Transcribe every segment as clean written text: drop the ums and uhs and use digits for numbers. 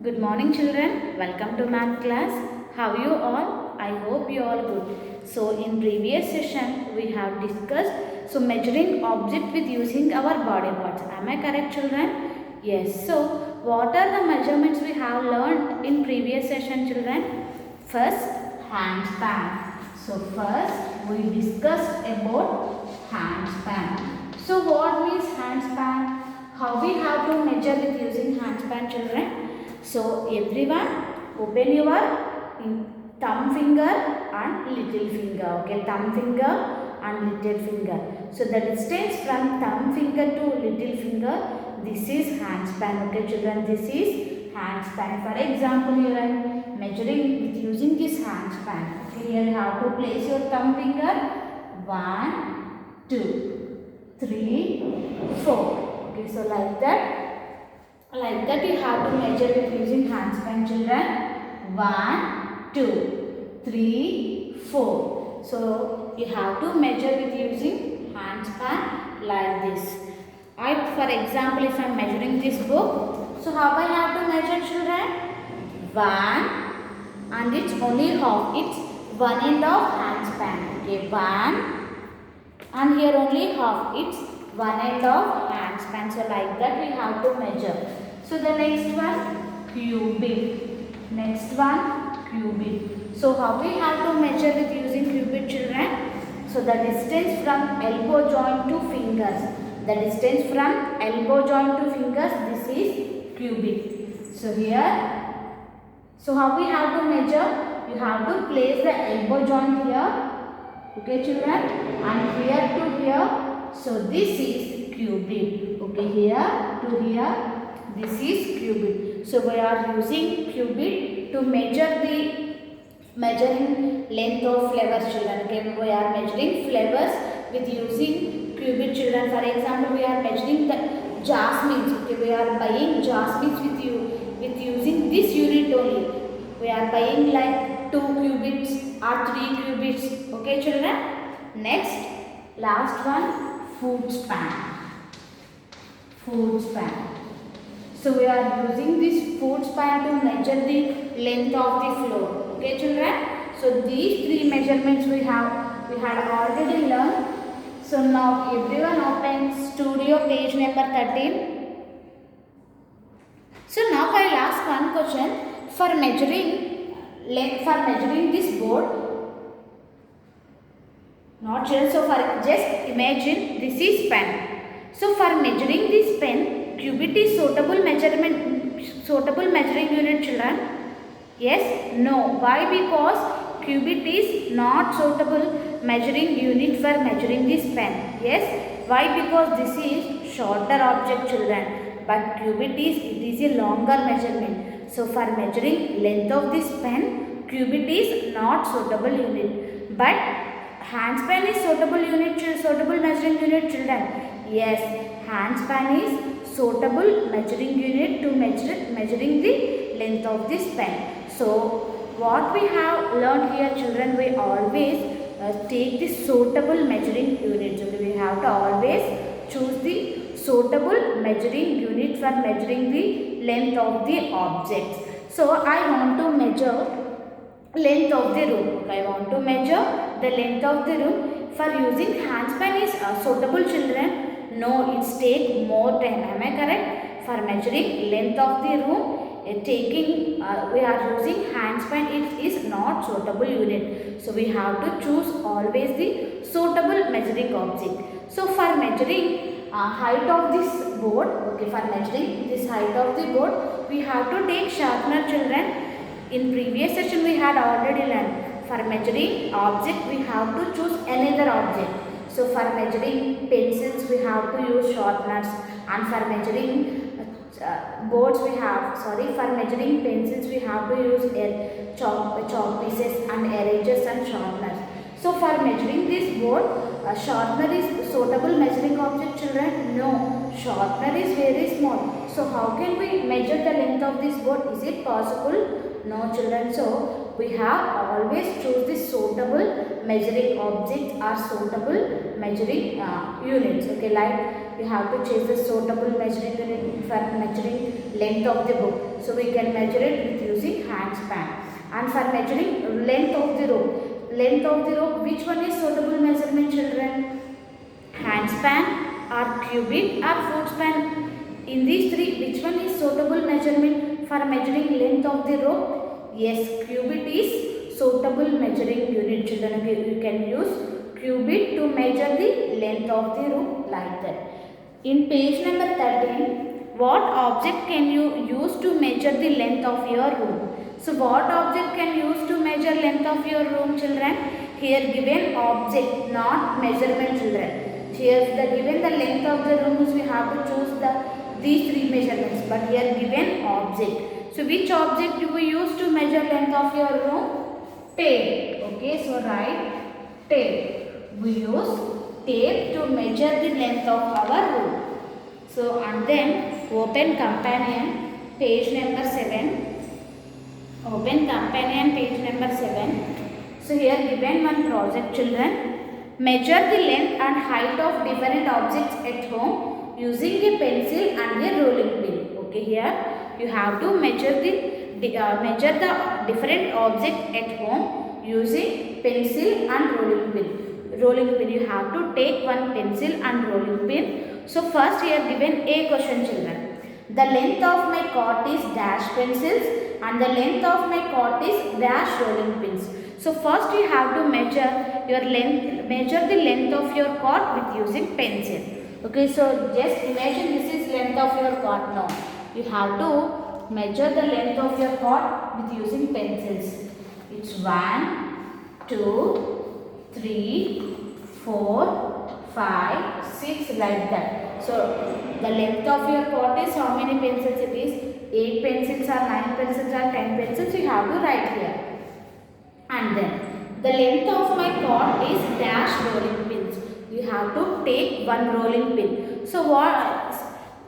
Good morning children, welcome to math class. How you all? I hope you all good. So in previous session we have discussed measuring object with using our body parts. Am I correct children? Yes. So what are the measurements we have learned in previous session children? First, hand span. So first we discussed about hand span. So what means hand span? How we have to measure with using hand span children? So everyone open your thumb finger and little finger. Okay, thumb finger and little finger. So the distance from thumb finger to little finger, this is hand span. Okay children, this is hand span. For example, you are measuring with using this hand span. Okay, here you have to place your thumb finger. 1, 2, 3, 4. Okay, so like that you have to measure with using hand span children. 1, 2, 3, 4. So you have to measure with using hand span like this. For example, if I am measuring this book, so how I have to measure children? 1 and it's only half. It's one end of hand span. Okay, 1 and here only half. It's one end of hand span. So like that we have to measure. So the next one, cubit. Next one, cubit. So how we have to measure with using cubit children? So the distance from elbow joint to fingers. The distance from elbow joint to fingers, this is cubit. So here, so how we have to measure? You have to place the elbow joint here. Okay children, and here to here. So this is cubit. Okay, here to here. This is cubit. So we are using cubit to measure the measuring length of flowers children. Okay, we are measuring flowers with using cubit children. For example, we are measuring the jasmines. Okay, we are buying jasmines with using this unit only. We are buying like 2 cubits or 3 cubits. Okay children. Next, last one, foot span. Foot span. So we are using this foot span to measure the length of the floor. Okay children. So these 3 measurements we had already learned. So now everyone open studio page number 13. So now I will ask one question. For measuring this board, not children. So for just imagine this is pen. So for measuring this pen, cubit is suitable measuring unit children. Yes, no. Why? Because cubit is not suitable measuring unit for measuring this pen. Yes. Why? Because this is shorter object children, but cubit is a longer measurement. So for measuring length of this pen, cubit is not suitable unit, but hand span is suitable measuring unit children. Yes, hand span is suitable measuring unit to measuring the length of this pen. So what we have learned here children, we always take the suitable measuring unit. So we have to always choose the suitable measuring unit for measuring the length of the objects. So I want to measure length of the room. I want to measure the length of the room. For using hand span is suitable children. No, it's take more time. Am I correct? For measuring length of the room, we are using hand span. It is not suitable unit. So we have to choose always the suitable measuring object. So for measuring height of this board, okay, for measuring this height of the board, we have to take sharpener children. In previous session we had already learned. For measuring object, we have to choose another object. So for measuring pencils, we have to use sharpeners, and for measuring for measuring pencils, we have to use chalk pieces and erasers and sharpeners. So for measuring this board, sharpener is suitable measuring object children? No, sharpener is very small. So how can we measure the length of this board? Is it possible? No children. So we have always choose the suitable measuring object or suitable measuring units. Okay, like you have to choose the suitable measuring unit for measuring length of the book. So we can measure it with using hand span. And for measuring length of the rope, which one is suitable measurement, children? Hand span or cubit or foot span? In these three, which one is suitable measurement for measuring length of the rope? Yes, cubit is suitable measuring unit, children. You can use cubit to measure the length of the rope like that. In page number 13, what object can you use to measure the length of your room? So what object can you use to measure length of your room, children? Here given object, not measurement, children. Here the given the length of the rooms, we have to choose these three measurements. But here given object. So which object do we use to measure length of your room? Tape. Okay, so write tape. We use tape to measure the length of our room. So and then open companion page number 7. Open companion page number 7. So here given one project, children. Measure the length and height of different objects at home using a pencil and a rolling pin. Okay, here you have to measure the different object at home using pencil and rolling pin. Rolling pin, you have to take one pencil and rolling pin. So first here given a question, children. The length of my cot is dash pencils and the length of my cot is dash rolling pins. So first you have to measure the length of your cot with using pencil. Okay, so just imagine this is length of your cot now. You have to measure the length of your cot with using pencils. It's 1, 2, 3, 4, 5, 6 like that. So the length of your cot is how many pencils it is? 8 pencils or 9 pencils or 10 pencils you have to write here. And then the length of my cot is dash rolling pins. You have to take one rolling pin. So what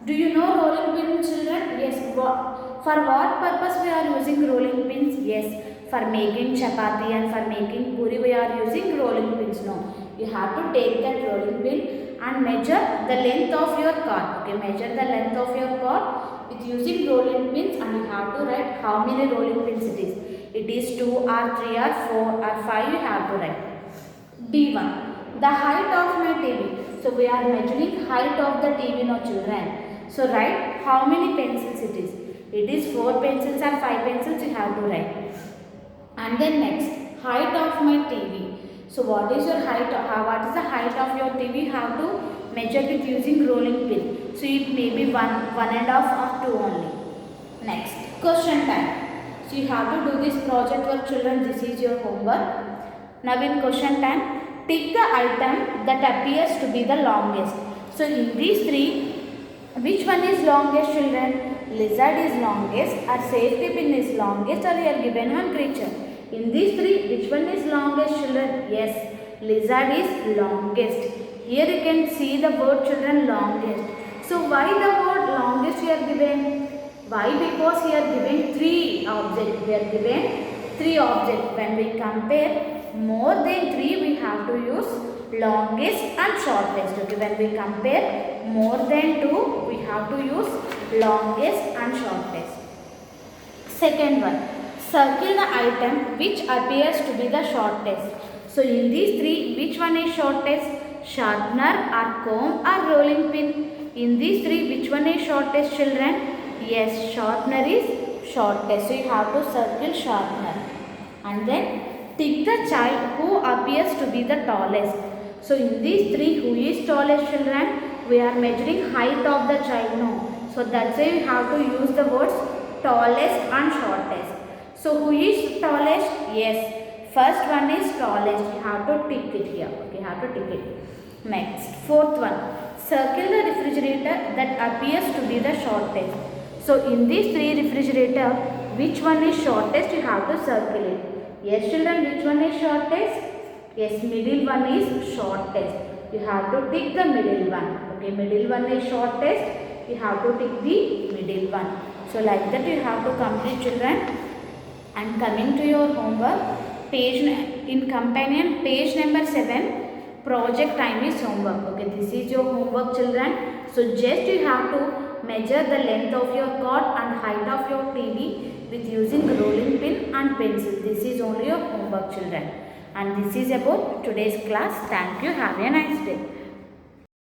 do you know rolling pin, children? Yes. For what purpose we are using rolling pins? Yes. For making chapati and for making puri we are using rolling pins. No. You have to take that rolling pin and measure the length of your cot. Okay, measure the length of your cot with using rolling pins and you have to write how many rolling pins it is. It is 2 or 3 or 4 or 5 you have to write. D1. The height of my TV. So we are measuring height of the TV now, children. So write how many pencils it is. It is 4 pencils or 5 pencils you have to write. And then next, height of my TV. So what is your height? What is the height of your TV? You have to measure with using rolling pin. So it may be 1.5 or 2 only. Next, question time. So you have to do this project work, children. This is your homework. Now in question time, pick the item that appears to be the longest. So in these three, which one is longest, children? Lizard is longest or safety pin is longest or here given one creature. In these three, which one is longest, children? Yes, lizard is longest. Here you can see the word, children, longest. So why the word longest here given? Why? Because here given 3 objects. Here given 3 objects. When we compare more than 3, we have to use longest and shortest. Okay, when we compare more than 2, we have to use longest and shortest. Second one, circle the item which appears to be the shortest. So in these 3, which one is shortest? Sharpener or comb or rolling pin? In these 3, which one is shortest, children? Yes, sharpener is shortest. So you have to circle sharpener. And then tick the child who appears to be the tallest. So in these 3, who is tallest, children? We are measuring height of the child now. So that's why we have to use the words tallest and shortest. So who is tallest? Yes, first one is tallest. You have to tick it here. Okay, you have to tick it. Next, fourth one, circle the refrigerator that appears to be the shortest. So in these 3 refrigerator, which one is shortest? You have to circle it. Yes, children, which one is shortest? Yes, middle one is shortest. You have to tick the middle one. Okay, middle one is shortest. You have to tick the middle one. So like that you have to complete, children. And coming to your homework, page in companion page number 7, project time is homework. Okay, this is your homework, children. So just you have to measure the length of your cord and height of your TV with using rolling pin and pencil. This is only your homework, children. And this is about today's class. Thank you. Have a nice day.